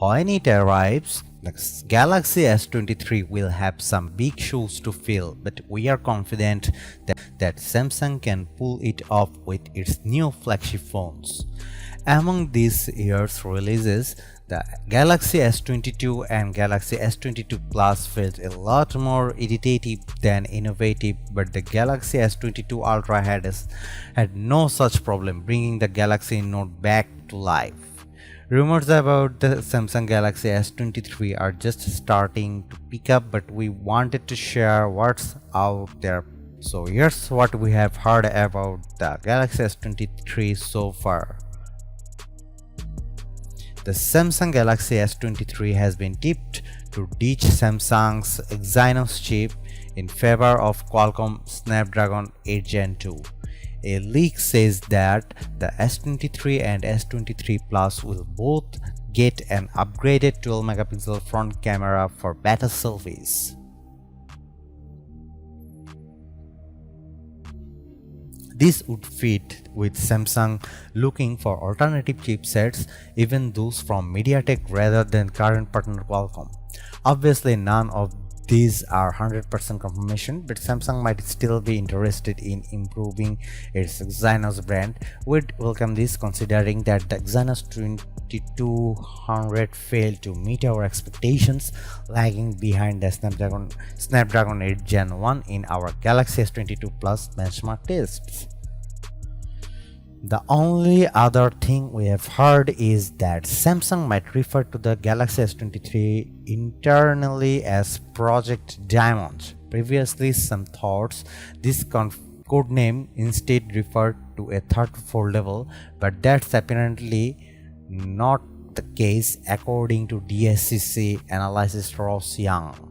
When it arrives, the Galaxy S23 will have some big shoes to fill, but we are confident that Samsung can pull it off with its new flagship phones. Among this year's releases, the Galaxy S22 and Galaxy S22 Plus felt a lot more iterative than innovative, but the Galaxy S22 Ultra had no such problem bringing the Galaxy Note back to life. Rumors about the Samsung Galaxy S23 are just starting to pick up, but we wanted to share what's out there. So here's what we have heard about the Galaxy S23 so far. The Samsung Galaxy S23 has been tipped to ditch Samsung's Exynos chip in favor of Qualcomm Snapdragon 8 Gen 2. A leak says that the S23 and S23 Plus will both get an upgraded 12-megapixel front camera for better selfies. This would fit with Samsung looking for alternative chipsets, even those from MediaTek rather than current partner Qualcomm. Obviously, none of these are 100% confirmation, but Samsung might still be interested in improving its Exynos brand. We'd welcome this, considering that the Exynos 2200 failed to meet our expectations, lagging behind the Snapdragon 8 Gen 1 in our Galaxy S22 Plus benchmark tests. The only other thing we have heard is that Samsung might refer to the Galaxy S23 internally as Project Diamond. Previously, some thought this codename instead referred to a third foldable, but that's apparently not the case according to DSCC analyst Ross Young.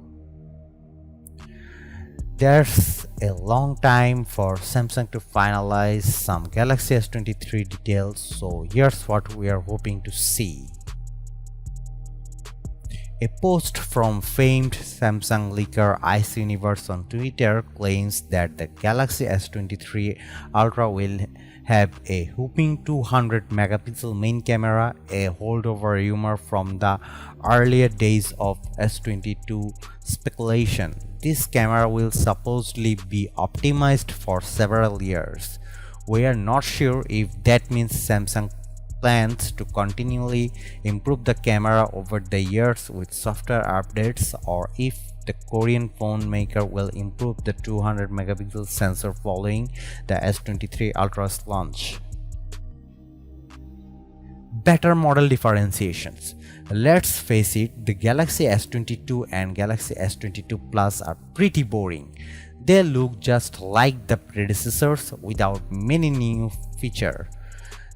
There's a long time for Samsung to finalize some Galaxy S23 details, so here's what we are hoping to see. A post from famed Samsung leaker Ice Universe on Twitter claims that the Galaxy S23 Ultra will have a whopping 200 megapixel main camera, a holdover rumor from the earlier days of S22 speculation. This camera will supposedly be optimized for several years. We are not sure if that means Samsung plans to continually improve the camera over the years with software updates, or if the Korean phone maker will improve the 200 megapixel sensor following the S23 Ultra's launch. Better model differentiations. Let's face it, the Galaxy S22 and Galaxy S22 Plus are pretty boring. They look just like the predecessors without many new features.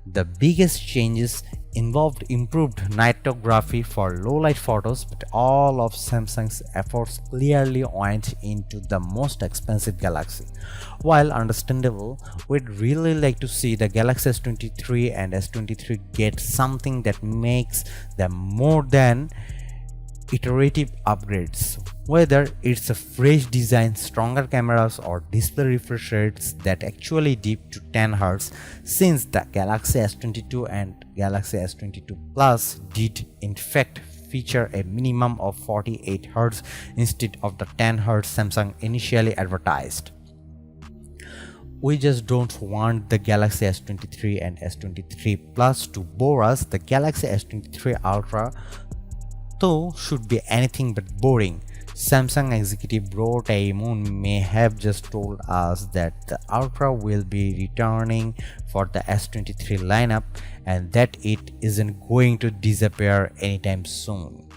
The biggest changes involved improved nightography for low-light photos, but all of Samsung's efforts clearly went into the most expensive Galaxy. While understandable, we'd really like to see the Galaxy S23 and S23 get something that makes them more than iterative upgrades, whether it's a fresh design, stronger cameras, or display refresh rates that actually dip to 10 Hz, since the Galaxy S22 and Galaxy S22 Plus did in fact feature a minimum of 48 Hz instead of the 10 Hz Samsung initially advertised. We just don't want the Galaxy S23 and S23 Plus to bore us. The Galaxy S23 Ultra though should be anything but boring. Samsung executive Bro Taemoon may have just told us that the Ultra will be returning for the S23 lineup and that it isn't going to disappear anytime soon.